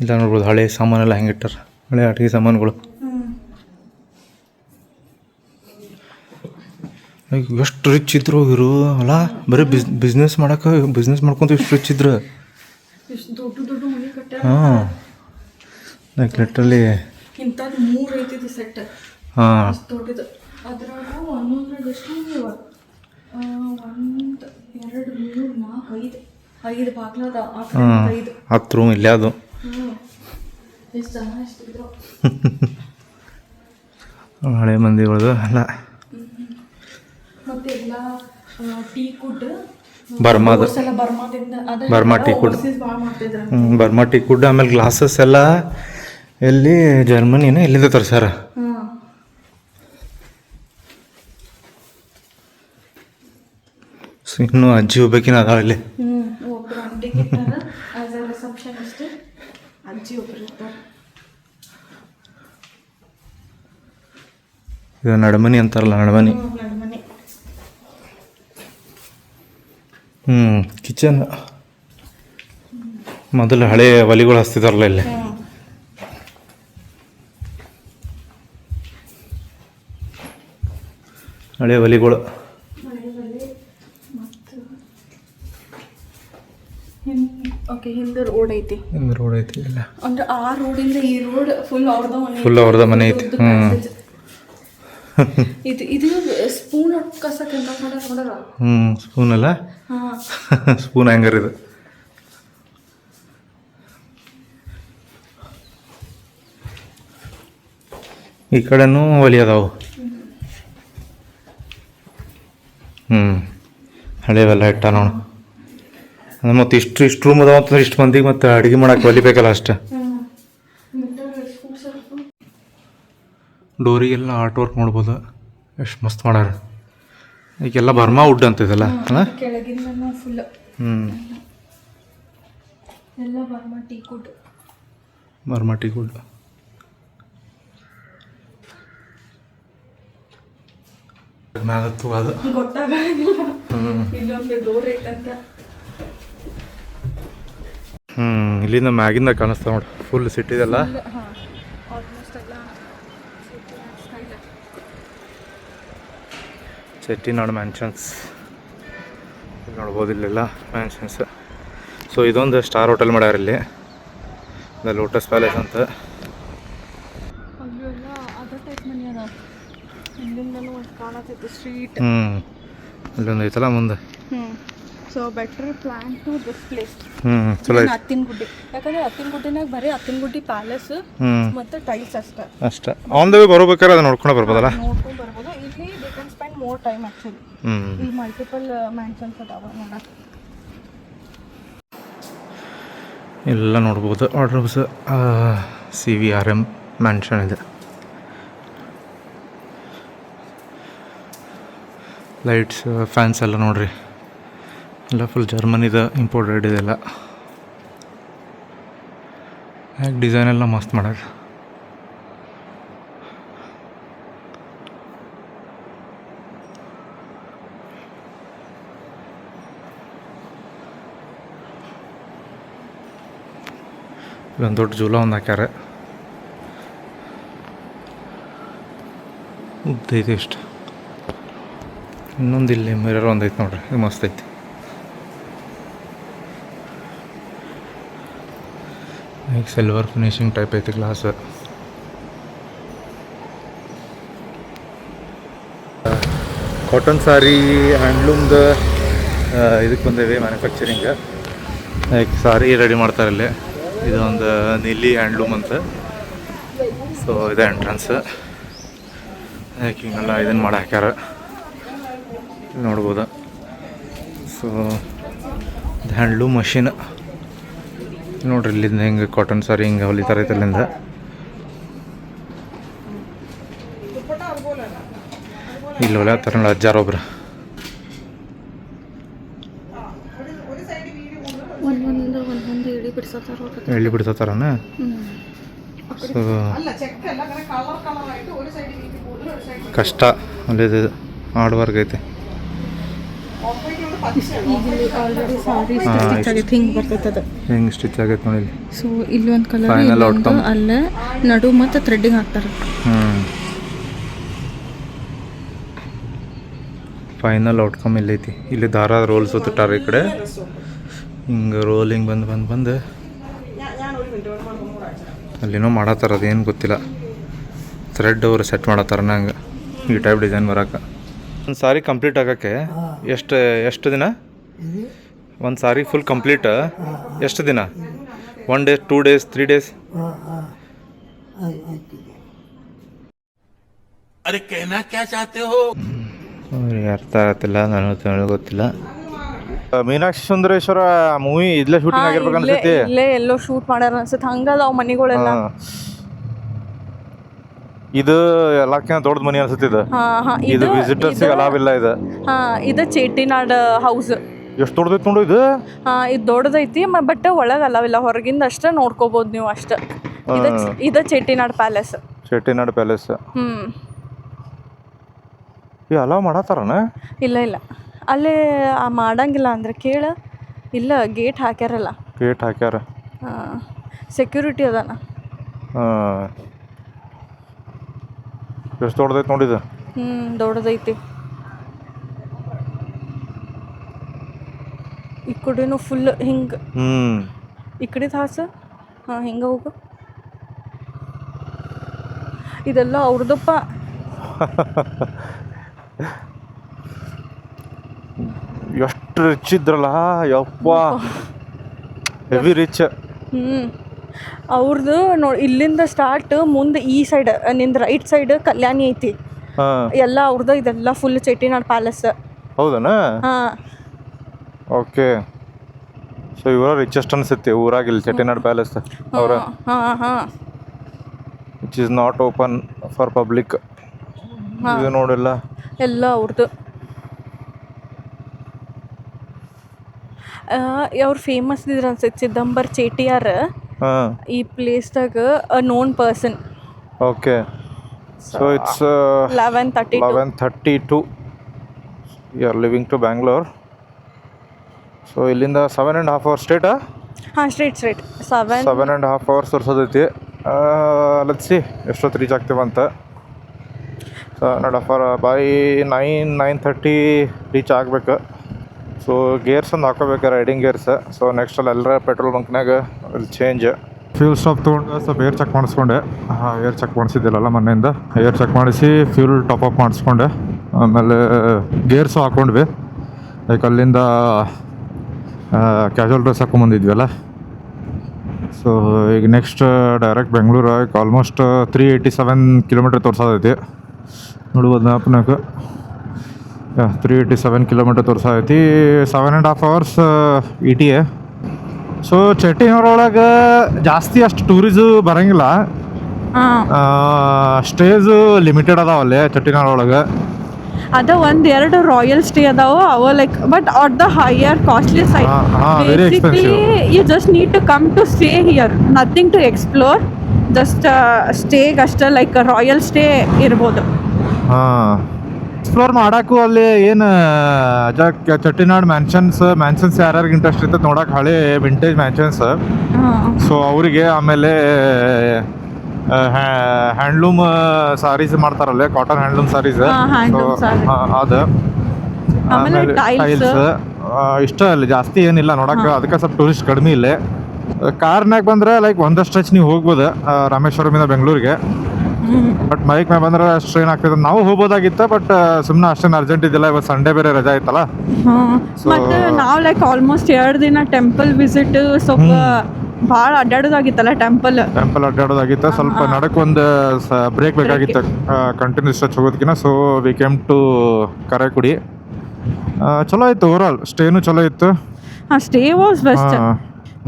ಇಲ್ಲ ನೋಡ್ಬೋದು ಹಳೆ ಸಾಮಾನೆಲ್ಲ ಹೆಂಗಿಟ್ಟಾರ, ಹಳೆ ಅಡುಗೆ ಸಾಮಾನುಗಳು. ಎಷ್ಟು ರಿಚ್ ಇದ್ರು ಇವರು ಅಲ್ಲ, ಬರೀ ಬಿಸ್ನೆಸ್ ಮಾಡಕ್ಕೆ ಬಿಸ್ನೆಸ್ ಮಾಡ್ಕೊಂತ ಎಷ್ಟು ರಿಚ್ ಇದ್ರು. ಹಾಂ, ಲೈಕ್ ಲಿಟ್ರಲಿ. ಹಾಂ, ಹಾಂ, 10 ರೂಮ್ ಇಲ್ಲೇ ಅದು. ಹಳೆ ಮಂದಿಗಳದು ಅಲ್ಲ. Burma teak wood. Burma teak wood. ಆಮೇಲೆ ಗ್ಲಾಸಸ್ ಎಲ್ಲ ಎಲ್ಲಿ ಜರ್ಮನಿನ ಎಲ್ಲಿಂದ ತರ್ಸಾರ. ಇನ್ನೂ ಅಜ್ಜಿ ಹೋಗ್ಬೇಕಿನ ಅದಾವ ಇಲ್ಲಿ. ಇದು ನಡಮನಿ ಅಂತಾರಲ್ಲ, ನಡಮನಿ. ಕಿಚನ್. ಮೊದಲು ಹಳೆ ಒಲಿಗಳು ಹಚ್ತಿದಾರಲ್ಲ ಇಲ್ಲಿ. ಹಳೆ ಒಲಿಗಳು. ಹಿಂದೆ ರೋಡ್ ಐತಿ. ಇಲ್ಲ ಅಂದ್ರೆ ಆ ರೋಡಿಂದ ಈ ರೋಡ್ ಫುಲ್ ಅವ್ರದ ಮನೆ ಐತಿ. ಇದು ಸ್ಪೂನ್ ಕಸಕ್ಕೆ ನೋಡೋಣ. ಸ್ಪೂನ್ ಅಲ್ಲ, ಸ್ಪೂನ್ ಹ್ಯಾಂಗರ್ ಇದು. ಈ ಕಡೆನೂ ಒಲಿ ಅದಾವು. ಹಳೆವೆಲ್ಲ ಇಟ್ಟ ನೋಡು. ಮತ್ತು ಇಷ್ಟು ರೂಮ್ ಅದಾವ ಅಂತಂದ್ರೆ ಇಷ್ಟು ಮಂದಿಗೆ ಮತ್ತು ಅಡುಗೆ ಮಾಡಕ್ಕೆ ಒಲಿಬೇಕಲ್ಲ ಅಷ್ಟೆ. ಡೋರಿಗೆಲ್ಲ ಆರ್ಟ್ ವರ್ಕ್ ನೋಡ್ಬೋದು, ಎಷ್ಟು ಮಸ್ತ್ ಮಾಡ್ಯಾರ. ಈಗೆಲ್ಲ ಬರ್ಮಾ ವುಡ್ ಅಂತಿದಲ್ಲ ಅಲ್ಲ. Burma teak wood. ಮ್ಯಾಲತ್ತು ಅದು ಇಲ್ಲಿಂದ ಮ್ಯಾಗಿಂದ ಕಾಣಿಸ್ತಾ ನೋಡಿ ಫುಲ್ ಸಿಟಿದೆಲ್ಲ. ಚೆಟ್ಟಿನಾಡ್ ಮ್ಯಾನ್ಷನ್ಸ್ ನೋಡ್ಬೋದು. ಇಲ್ಲೆಲ್ಲ ಮ್ಯಾನ್ಷನ್ಸ್. ಸೊ ಇದೊಂದು ಸ್ಟಾರ್ ಹೋಟೆಲ್ ಮಾಡ್ಯಾರ ಇಲ್ಲಿ, ದ ಲೋಟಸ್ ಪ್ಯಾಲೇಸ್ ಅಂತ. ಅಲ್ಲೊಂದು ಐತಲ್ಲ ಮುಂದೆ. So better plan to this place. ಚಲೋ ಐತೆ. ಹತ್ತಿನಗುಡ್ಡಿ, ಯಾಕಂದ್ರೆ ಹತ್ತಿನಗುಡ್ಡಿನಾಗ ಬರೀ ಹತ್ತಿನಗುಡ್ಡಿ ಪ್ಯಾಲೇಸ್ ಮತ್ತೆ ಟೈಲ್ಸ್ ಅಷ್ಟೇ. ಆನ್ ದ ವೇ ಬರಬೇಕಾದ್ರೆ ಅದು ನೋಡ್ಕೊಂಡು ಬರ್ಬೋದಲ್ಲ. ನೋಡ್ಕೊಂಡು ಬರ್ಬೋದು. ಇಲ್ಲಿ they can spend more time actually. ಇಲ್ಲಿ ಮಲ್ಟಿಪಲ್ ಮ್ಯಾನ್ಷನ್ಸ್ ಅದಾವ ನೋಡಕ್ಕೆ. ಎಲ್ಲ ನೋಡ್ಬೋದು. ಆರ್ಡರ್ಸ್ CVRM ಮ್ಯಾನ್ಷನ್ ಇದೆ. ಲೈಟ್ಸ್, ಫ್ಯಾನ್ಸ್ ಎಲ್ಲ ನೋಡ್ರಿ, ಎಲ್ಲ ಫುಲ್ ಜರ್ಮನಿದ ಇಂಪೋರ್ಟೆಡ್ ಇದೆಲ್ಲ. ಯಾಕೆ ಡಿಸೈನ್ ಎಲ್ಲ ಮಸ್ತ್ ಮಾಡ್ಯಾರ. ಇಲ್ಲೊಂದು ದೊಡ್ಡ ಜೂಲ ಒಂದು ಹಾಕ್ಯಾರ, ಉದ್ದೈತಿ ಇಷ್ಟು. ಇನ್ನೊಂದು ಇಲ್ಲಿ ಮಿರರ್ ಒಂದು ಐತೆ ನೋಡ್ರಿ, ಇದು ಮಸ್ತ್ ಐತಿ. ಈಗ ಸಿಲ್ವರ್ ಫಿನಿಶಿಂಗ್ ಟೈಪ್ ಐತಿ ಗ್ಲಾಸ್. ಕಾಟನ್ ಸಾರಿ ಹ್ಯಾಂಡ್ಲೂಮ್ದು ಇದಕ್ಕೆ ಬಂದೇವೆ ಮ್ಯಾನುಫ್ಯಾಕ್ಚರಿಂಗ್. ಲೈಕ್ ಸಾರಿ ರೆಡಿ ಮಾಡ್ತಾರೆ ಇಲ್ಲಿ. ಇದೊಂದು ನೀಲಿ ಹ್ಯಾಂಡ್ಲೂಮ್ ಅಂತ. ಸೊ ಇದು ಎಂಟ್ರೆನ್ಸ್. ಹಿಂಗೆಲ್ಲ ಇದನ್ನು ಮಾಡಿ ಹಾಕ್ಯಾರ ನೋಡ್ಬೋದು. ಸೊ ಇದು ಹ್ಯಾಂಡ್ಲೂಮ್ ಮಷಿನ್ ನೋಡ್ರಿ. ಇಲ್ಲಿಂದ ಹಿಂಗೆ ಕಾಟನ್ ಸಾರಿ ಹಿಂಗೆ ಹೊಲಿತಾರೆ ಇಲ್ಲಿಂದ. ಇಲ್ಲಿ ಹೊಲಿಯತ್ತಾರ ನೋಡಿ ಅಜ್ಜಾರೊಬ್ರು. ಎಳ್ಳಿ ಬಿಡ್ಸತ್ತಾರನ. ಸೊ ಕಷ್ಟ ಅಲ್ಲಿದು ಹಾರ್ಡ್ ವರ್ಕ್ ಐತೆ. ಹೆಂಗೆ ಸ್ಟಿಚ್ ಆಗೈತೆ ನೋಡಿ. ಸೊ ಇಲ್ಲಿ ಒಂದು ಕಲರ್ ಅಲ್ಲೇ ನಡು ಮತ್ತು ಥ್ರೆಡ್ಡಿಂಗ್ ಹಾಕ್ತಾರೆ. ಫೈನಲ್ ಔಟ್ಕಮ್ ಇಲ್ಲೈತಿ. ಇಲ್ಲಿ ದಾರ ರೋಲ್ ಸುತ್ತಾರ ಈ ಕಡೆ ಹಿಂಗೆ ರೋಲಿಂಗ್ ಬಂದು ಅಲ್ಲಿನೋ ಮಾಡತ್ತಾರ. ಅದೇನು ಗೊತ್ತಿಲ್ಲ. ಥ್ರೆಡ್ ಅವರು ಸೆಟ್ ಮಾಡತ್ತಾರ ನಂಗೆ ಈ ಟೈಪ್ ಡಿಸೈನ್ ಬರೋಕೆ. ಒಂದು ಸಾರಿ ಕಂಪ್ಲೀಟ್ ಆಗೋಕ್ಕೆ ಎಷ್ಟು ದಿನ? ಒಂದು ಸಾರಿ ಫುಲ್ ಕಂಪ್ಲೀಟ್ ಎಷ್ಟು ದಿನ? 1 day 2 days 3 days? अरे कहना क्या चाहते हो? ಅರ್ಥ ಆಗತ್ತಿಲ್ಲ, ನನಗೆ ಗೊತ್ತಿಲ್ಲ. ಮೀನಾಕ್ಷಿ ಸುಂದರೇಶ್ವರ ಮೂವಿ ಇಲ್ಲೇ ಶೂಟಿಂಗ್ ಆಗಿರ್ಬೇಕು ಅನ್ಸುತ್ತೆ. ಇಲ್ಲೇ ಎಲ್ಲೋ ಶೂಟ್ ಮಾಡ್ಯಾರ ಅನ್ಸುತ್ತೆ. ಹಂಗದಾವ ಮನೆಗಳೆಲ್ಲ. ಇದು ಎಲ್ಲಕ್ಕಿಂತ ದೊಡ್ಡದ ಮನೆ ಅನ್ಸುತ್ತೆ ಇದು. ಇದು ವಿಸಿಟರ್ಸ್ ಅಲಾವಿಲ್ಲ ಇದು. ಇದು ಚೇಟಿನಾಡ್ ಹೌಸ್. ಎಷ್ಟು ದೊಡ್ಡದೈತಿ ನೋಡು ಇದು. ಇದು ದೊಡ್ಡದೈತಿ ಬಟ್ ಒಳಗೆ ಅಲಾವಿಲ್ಲ. ಹೊರಗಿಂದ ಅಷ್ಟೇ ನೋಡ್ಕೋಬಹುದು ನೀವು ಅಷ್ಟೇ. ಇದು ಚೇಟಿನಾಡ್ ಪ್ಯಾಲೇಸ್. ಚೇಟಿನಾಡ್ ಪ್ಯಾಲೇಸ್. ಈ ಅಲಾವ್ ಮಾಡತ್ತಾರನ? ಇಲ್ಲ ಅಲ್ಲೇ ಮಾಡಂಗಿಲ್ಲ ಅಂದ್ರೆ ಕೇಳ. ಇಲ್ಲ ಗೇಟ್ ಹಾಕ್ಯಾರಲ್ಲ. ಗೇಟ್ ಹಾಕ್ಯಾರ. ಸೆಕ್ಯೂರಿಟಿ ಅದಾನ. ಎಷ್ಟು ದೊಡ್ಡದೈತಿ ನೋಡಿದ. ದೊಡ್ಡದೈತಿ. ಈ ಕಡೆನೂ ಫುಲ್ ಹಿಂಗೆ. ಈ ಕಡೆ ಹಾಸ ಹಿಂಗೆ ಹೋಗು. ಇದೆಲ್ಲ ಅವ್ರದಪ್ಪ. ಎಷ್ಟು ರಿಚ್ ಇದ್ರಲ್ಲ ಯಪ್ಪ. Heavy rich. ಅವ್ರದ್ದು ನೋಡಿ ಇಲ್ಲಿಂದ ಸ್ಟಾರ್ಟ್ ಮುಂದೆ ಈ ಸೈಡ್ ನಿಂದ ರೈಟ್ ಸೈಡ್ ಕಲ್ಯಾಣಿ ಐತಿ. ಎಲ್ಲ ಅವ್ರದ್ದು. ಇದೆಲ್ಲ ಫುಲ್ ಚೆಟ್ಟಿನಾಡ್ ಪ್ಯಾಲೇಸ್. ಹೌದನ? ಓಕೆ. ಸೊ ಇವರ ರಿಚೆಸ್ಟ್ ಅನ್ಸುತ್ತೆ ಊರಾಗಿಲ್ಲ ಚೆಟ್ಟಿನಾಡ್ ಪ್ಯಾಲೇಸ್ ಅವರ. Which is not open for public. ಇದು ನೋಡಿಲ್ಲ ಎಲ್ಲ ಅವ್ರದ್ದು. ಅವ್ರು ಫೇಮಸ್ ಇದ್ರ ಅನ್ಸುತ್ತೆ. ಚಿದಂಬರ್ ಚೇಟಿಯಾರ್ ಈ ಪ್ಲೇಸ್ದಾಗ a known person. Okay. So it's 11:32 you are living to Bangalore. So ಇಲ್ಲಿಂದ 7.5 hours ಸ್ಟ್ರೇಟ್. ಸ್ಟ್ರೇಟ್ 7.5 hours ತೋರ್ಸೋದೈತಿ. ಲೆಟ್ಸ್ ಸಿ ಎಷ್ಟೊತ್ತು ರೀಚ್ ಆಗ್ತೀವಂತ. 7.5 hours ಬೈ 9:30 ರೀಚ್ ಆಗ್ಬೇಕು. ಸೊ ಗೇರ್ಸ್ ಒಂದು ಹಾಕೋಬೇಕು, ರೈಡಿಂಗ್ ಗೇರ್ಸ್. ಸೊ ನೆಕ್ಸ್ಟ್ ಅಲ್ಲಿ ಎಲ್ಲರ ಪೆಟ್ರೋಲ್ ಬಂಕ್ನಾಗ ಅಲ್ಲಿ ಚೇಂಜ್. ಫ್ಯೂಲ್ ಸ್ಟಾಪ್ ತೊಗೊಂಡು ಸ್ವಲ್ಪ ಏರ್ ಚೆಕ್ ಮಾಡಿಸ್ಕೊಂಡೆ. ಏರ್ ಚೆಕ್ ಮಾಡಿಸಿದ್ದಿಲ್ಲಲ್ಲ ಮೊನ್ನೆಯಿಂದ. ಏರ್ ಚೆಕ್ ಮಾಡಿಸಿ ಫ್ಯೂಲ್ ಟಾಪಪ್ ಮಾಡಿಸ್ಕೊಂಡೆ. ಆಮೇಲೆ ಗೇರ್ಸು ಹಾಕ್ಕೊಂಡ್ವಿ. ಲೈಕ್ ಅಲ್ಲಿಂದ ಕ್ಯಾಶುವಲ್ ಡ್ರೆಸ್ ಹಾಕ್ಕೊಂಬಂದಿದ್ವಲ್ಲ. ಸೊ ಈಗ next direct Bengaluru. Almost 387 kilometers ತೋರ್ಸೋದೈತಿ ನೋಡ್ಬೋದು ಮ್ಯಾಪ್ನಾಗ. 387 kilometers ತೋರ್ಸೈತಿ. 7.5 hours ETA. ಸೊ ಚೆಟ್ಟಿನೂರೊಳಗೆ ಜಾಸ್ತಿ ಅಷ್ಟು ಟೂರಿಸು ಬರೋಂಗಿಲ್ಲ. ಸ್ಟೇಜು ಲಿಮಿಟೆಡ್ ಅದಾವಲ್ಲೇ ಚೆಟ್ಟಿನೂರೊಳಗೆ. ಅದ ಒಂದೆರಡು ರಾಯಲ್ ಸ್ಟೇ ಅದಾವ. ಅವ like but at the higher costly side. Basically you just need to come to stay here. Nothing to explore. Just ಸ್ಟೇಗೆ ಅಷ್ಟೇ ಲೈಕ್ ರಾಯಲ್ ಸ್ಟೇ ಇರ್ಬೋದು. ಎಕ್ಸ್ಪ್ಲೋರ್ ಮಾಡೋಕ್ಕೂ ಅಲ್ಲಿ ಏನು ಚೆಟ್ಟಿನಾಡ್ ಮ್ಯಾನ್ಷನ್ಸ್ ಯಾರ್ಯಾರಿಗೆ ಇಂಟ್ರೆಸ್ಟ್ ಇರ್ತದೆ ನೋಡೋಕೆ, ಹಳೆ ವಿಂಟೇಜ್ ಮ್ಯಾನ್ಷನ್ಸ್. ಸೊ ಅವರಿಗೆ. ಆಮೇಲೆ ಹ್ಯಾಂಡ್ಲೂಮ್ ಸಾರೀಸ್ ಮಾಡ್ತಾರಲ್ಲೇ, ಕಾಟನ್ ಹ್ಯಾಂಡ್ಲೂಮ್ ಸಾರೀಸ್. ಅದು ಆಮೇಲೆ ಟೈಲ್ಸ್ ಇಷ್ಟ ಅಲ್ಲಿ ಜಾಸ್ತಿ ಏನಿಲ್ಲ ನೋಡೋಕೆ. ಅದಕ್ಕೆ ಸ್ವಲ್ಪ ಟೂರಿಸ್ಟ್ ಕಡಿಮೆ ಇಲ್ಲೇ. ಕಾರ್ನಾಗ ಬಂದ್ರೆ ಲೈಕ್ ಒಂದಷ್ಟು ಸ್ಟ್ರೆಚ್ ನೀವು ಹೋಗ್ಬೋದು ರಾಮೇಶ್ವರಮಿಂದ ಬೆಂಗಳೂರಿಗೆ. ಬಟ್ ಬೈಕ್ ಮೇಲೆ ಬಂದ್ರೆ ಅಷ್ಟು ಏನಾಗ್ತದೆ. ನಾವು ಹೋಗ್ಬೋದಾಗಿತ್ತು ಬಟ್ ಸುಮ್ಮನೆ ಅಷ್ಟೇನು ಅರ್ಜೆಂಟ್ ಇದ್ದಿಲ್ಲ. ಇವತ್ತು ಸಂಡೇ ಬೇರೆ ರಜಾ ಇತ್ತಲ್ಲ. ಮತ್ತು ನಾವು ಲೈಕ್ ಆಲ್ಮೋಸ್ಟ್ 2 ದಿನ ಟೆಂಪಲ್ ವಿಸಿಟ್ ಸ್ವಲ್ಪ ಭಾಳ ಅಡ್ಡಾಡೋದಾಗಿತ್ತಲ್ಲ ಟೆಂಪಲ್ ಅಡ್ಡಾಡೋದಾಗಿತ್ತು, ಸ್ವಲ್ಪ ನಡಕ್ ಒಂದು ಬ್ರೇಕ್ ಬೇಕಾಗಿತ್ತು ಕಂಟಿನ್ಯೂಸ್ ಟಚ್ ಹೋಗೋದಕ್ಕಿಂತ. So we came to Karaikudi. ಚಲೋ ಇತ್ತು, ಓವರ್ ಸ್ಟೇನು ಚಲೋ ಇತ್ತು. Stay was best.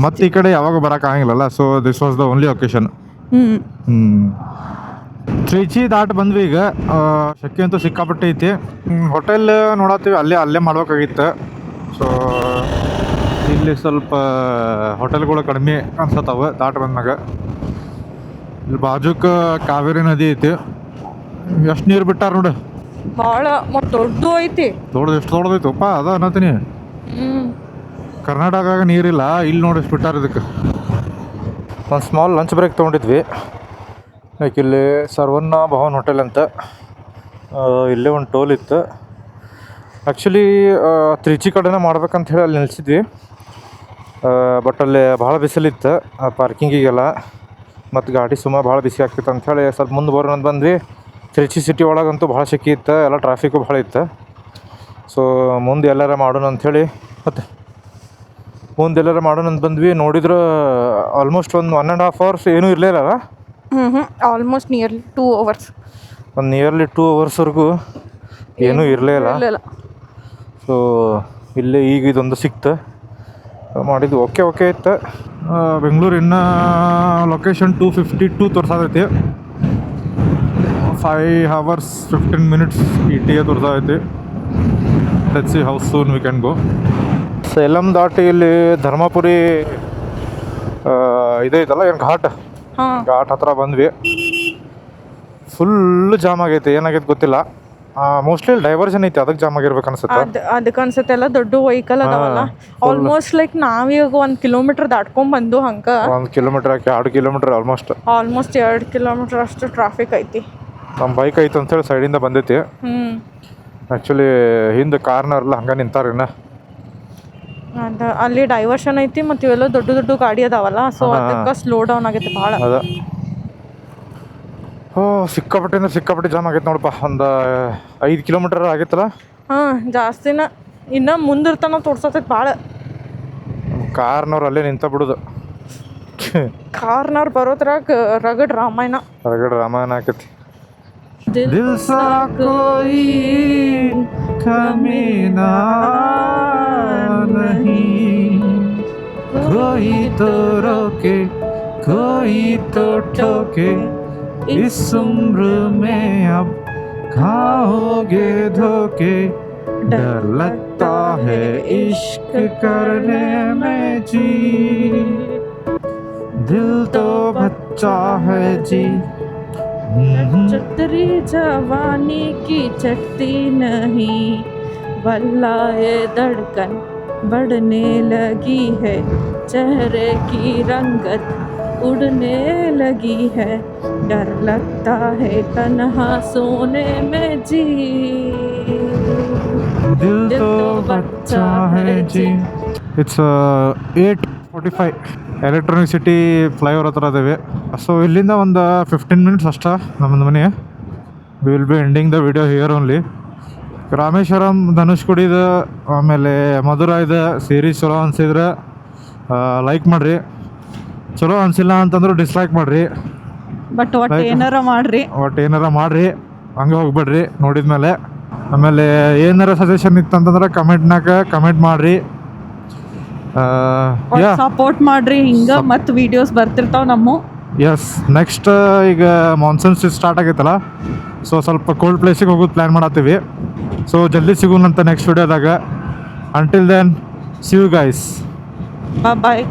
ಮತ್ತೆ ಈ ಕಡೆ ಯಾವಾಗ ಬರೋಕ್ಕಾಗಿಲ್ಲಲ್ಲ, so this was the only occasion. Trichy ದಾಟ್ ಬಂದ್ವಿ ಈಗ. ಶೆಕೆ ಅಂತೂ ಸಿಕ್ಕಾಪಟ್ಟೆ ಐತಿ. ಹೋಟೆಲ್ ನೋಡತ್ತೀವಿ, ಅಲ್ಲೇ ಮಾಡ್ಬೇಕಾಗಿತ್ತು. ಸೊ ಇಲ್ಲಿ ಸ್ವಲ್ಪ ಹೋಟೆಲ್ಗಳು ಕಡಿಮೆ ಅನ್ಸತ್ತವ ದಾಟ್ ಬಂದಾಗ. ಇಲ್ಲಿ ಬಾಜುಕ ಕಾವೇರಿ ನದಿ ಐತಿ. ಎಷ್ಟು ನೀರು ಬಿಟ್ಟಾರ ನೋಡು, ಭಾಳ ಮತ್ತು ದೊಡ್ಡದು ಐತಿ. ಎಷ್ಟು ದೊಡ್ಡದೈತಪ್ಪ, ಅದ ಅನ್ನತೀನಿ. ಕರ್ನಾಟಕ ನೀರಿಲ್ಲ, ಇಲ್ಲಿ ನೋಡಿ ಎಷ್ಟು ಬಿಟ್ಟಾರ ಇದಕ್ಕೆ. ಒಂದು ಸ್ಮಾಲ್ ಲಂಚ್ ಬ್ರೇಕ್ ತೊಗೊಂಡಿದ್ವಿ. ಲೈಕ್ ಇಲ್ಲಿ ಸರ್ವಣ್ಣ ಭವನ್ ಹೋಟೆಲ್ ಅಂತ, ಇಲ್ಲೇ ಒಂದು ಟೋಲ್ ಇತ್ತು. ಆ್ಯಕ್ಚುಲಿ ತ್ರಿಚಿ ಕಡೆನೇ ಮಾಡ್ಬೇಕಂತ ಹೇಳಿ ಅಲ್ಲಿ ನಿಲ್ಸಿದ್ವಿ. ಬಟ್ ಅಲ್ಲಿ ಭಾಳ ಬಿಸಿಲಿತ್ತು ಪಾರ್ಕಿಂಗಿಗೆಲ್ಲ, ಮತ್ತು ಗಾಡಿ ಸುಮಾರು ಭಾಳ ಬಿಸಿ ಆಗ್ತಿತ್ತು ಅಂಥೇಳಿ ಸ್ವಲ್ಪ ಮುಂದೆ ಬರೋಣ ಬಂದ್ವಿ. ತ್ರಿಚಿ ಸಿಟಿ ಒಳಗಂತೂ ಭಾಳ ಶೆಕೆ ಇತ್ತು, ಎಲ್ಲ ಟ್ರಾಫಿಕ್ಕು ಭಾಳ ಇತ್ತು. ಸೊ ಮುಂದೆ ಎಲ್ಲಾರ ಮಾಡೋಣ ಅಂಥೇಳಿ ಅಂತ ಬಂದ್ವಿ. ನೋಡಿದ್ರೆ ಆಲ್ಮೋಸ್ಟ್ ಒಂದು 1.5 hours ಏನೂ ಇರಲಿಲ್ಲ. Almost nearly 2 hours. ಒಂದು ನಿಯರ್ಲಿ 2 hours ಏನೂ ಇರಲಿಲ್ಲ. ಸೊ ಇಲ್ಲೇ ಈಗ ಇದೊಂದು ಸಿಕ್ತು, ಮಾಡಿದ್ದು ಓಕೆ ಇತ್ತು. ಬೆಂಗಳೂರು ಇನ್ನೂ ಲೊಕೇಶನ್ 252 ತೋರ್ಸಾದೈತಿ. 5 hours 15 minutes ETA ತೋರ್ಸಾದೈತಿ. Let's see how soon we can go. Salem ದಾಟಿ ಇಲ್ಲಿ ಧರ್ಮಪುರಿ ಇದೈತಲ್ಲ, ಏನು ಘಾಟ್ ಹತ್ರ ಬಂದ್ವಿ. ಫುಲ್ ಜಾಮ್ ಆಗೈತೆ, ಏನಾಗೈತೆ ಗೊತ್ತಿಲ್ಲ. ಮೋಸ್ಟ್ಲಿ ಡೈವರ್ಷನ್ ಐತಿ, ಅದಕ್ಕೆ ಜಾಮ್ ಆಗಿರ್ಬೇಕು ಅನ್ಸುತ್ತೆ. ಅದಕ್ಕೆ ಅನ್ಸುತ್ತೆ, ಎಲ್ಲ ದೊಡ್ಡ ವೆಹಿಕಲ್ ಅದಾವಲ್ಲ. ಆಲ್ಮೋಸ್ಟ್ ಲೈಕ್ ನಾವೀಗ 1 kilometer ದಾಟ್ಕೊಂಡ್ ಬಂದು ಹಂಗ 1 kilometer 2 kilometer ಆಲ್ಮೋಸ್ಟ್ 2 kilometer ಅಷ್ಟು ಟ್ರಾಫಿಕ್ ಐತಿ. ನಮ್ಮ ಬೈಕ್ ಐತೆ ಅಂತೇಳಿ ಸೈಡಿಂದ ಬಂದೈತಿ. ಆ್ಯಕ್ಚುಲಿ ಹಿಂದೆ ಕಾರ್ನರ್ಲ್ಲ ಹಂಗೆ ನಿಂತಾರಿನ್ನ. ಅಲ್ಲಿ ಡೈವರ್ಷನ್ ಐತಿ, ಮತ್ತು ಇವೆಲ್ಲ ದೊಡ್ಡ ಗಾಡಿ ಅದಾವಲ್ಲ. ಸೊ ಅದಕ್ಕೆ ಸ್ಲೋ ಡೌನ್ ಆಗೈತೆ ಭಾಳ. ಅದ ಸಿಕ್ಕಾಪಟ್ಟೆ ಜಾಮ್ ಆಗೈತೆ ನೋಡಪ್ಪ. ಒಂದು 5 kilometer ಆಗೈತಲ್ಲ. ಜಾಸ್ತಿನ ಇನ್ನು ಮುಂದಿರ್ತಾನ ತೋರ್ಸತೈತೆ ಭಾಳ. ಕಾರ್ನವ್ರು ಅಲ್ಲೇ ನಿಂತ ಬಿಡೋದು. ಕಾರ್ನವ್ರು ಬರೋದ್ರಾಗ ರಗಡ್ ರಾಮಾಯಣ ಆಕೈತಿ. ದಿಲ್ ಸಾ ಕೋಯಿ ಕಮಿ ನಾ ನಹೀ, ಕೋಯಿ ತೋ ರೋಕೆ ಕೋಯಿ ತೋ ಠೋಕೆ, इस उम्र में अब खाओगे धोखे, डर लगता है इश्क करने में जी, दिल तो बच्चा है जी. चतरी जवानी की चटती नहीं, वल्ला ये धड़कन बढ़ने लगी है, चेहरे की रंगत उड़ने लगी है, डर लगता है तन्हा सोने में जी, दिल तो बच्चा है जी. It's 8:45 ಎಲೆಕ್ಟ್ರಾನಿಕ್ ಸಿಟಿ ಫ್ಲೈಓವರ್ ಹತ್ರ ಅದೇವೆ. ಸೊ ಇಲ್ಲಿಂದ ಒಂದು 15 minutes ಅಷ್ಟ ನಮ್ಮದು ಮನೆ. We will be ending the video here only. Rameswaram, ಧನುಷ್ಕೋಡಿದು, ಆಮೇಲೆ ಮಧುರಾಯ್ದು ಸೀರೀಸ್ ಚಲೋ ಅನಿಸಿದ್ರೆ ಲೈಕ್ ಮಾಡಿರಿ. ಚಲೋ ಅನಿಸಿಲ್ಲ ಅಂತಂದ್ರೆ ಡಿಸ್ಲೈಕ್ ಮಾಡಿರಿ. ಬಟ್ ಒಟ್ಟು ಏನಾರ ಮಾಡಿರಿ, ಹಂಗೆ ಹೋಗ್ಬೇಡ್ರಿ ನೋಡಿದ್ಮೇಲೆ. ಆಮೇಲೆ ಏನಾರ ಸಜೆಷನ್ ಇತ್ತಂತಂದ್ರೆ ಕಮೆಂಟ್ ಮಾಡಿರಿ. ಸಪೋರ್ಟ್ ಮಾಡ್ರಿ. ಹಿಂಗೆ ಮತ್ತು ವಿಡಿಯೋಸ್ ಬರ್ತಿರ್ತಾವ ನಮ್ಮ. ಎಸ್, ನೆಕ್ಸ್ಟ್ ಈಗ ಮಾನ್ಸೂನ್ ಸ್ಟಾರ್ಟ್ ಆಗೈತಲ್ಲ, ಸೊ ಸ್ವಲ್ಪ ಕೋಲ್ಡ್ ಪ್ಲೇಸಿಗೆ ಹೋಗೋದು ಪ್ಲ್ಯಾನ್ ಮಾಡತ್ತೀವಿ. ಸೊ ಜಲ್ದಿ ಸಿಗೋಣಂತ ನೆಕ್ಸ್ಟ್ ವಿಡಿಯೋದಾಗ. Until then, see you guys. Bye.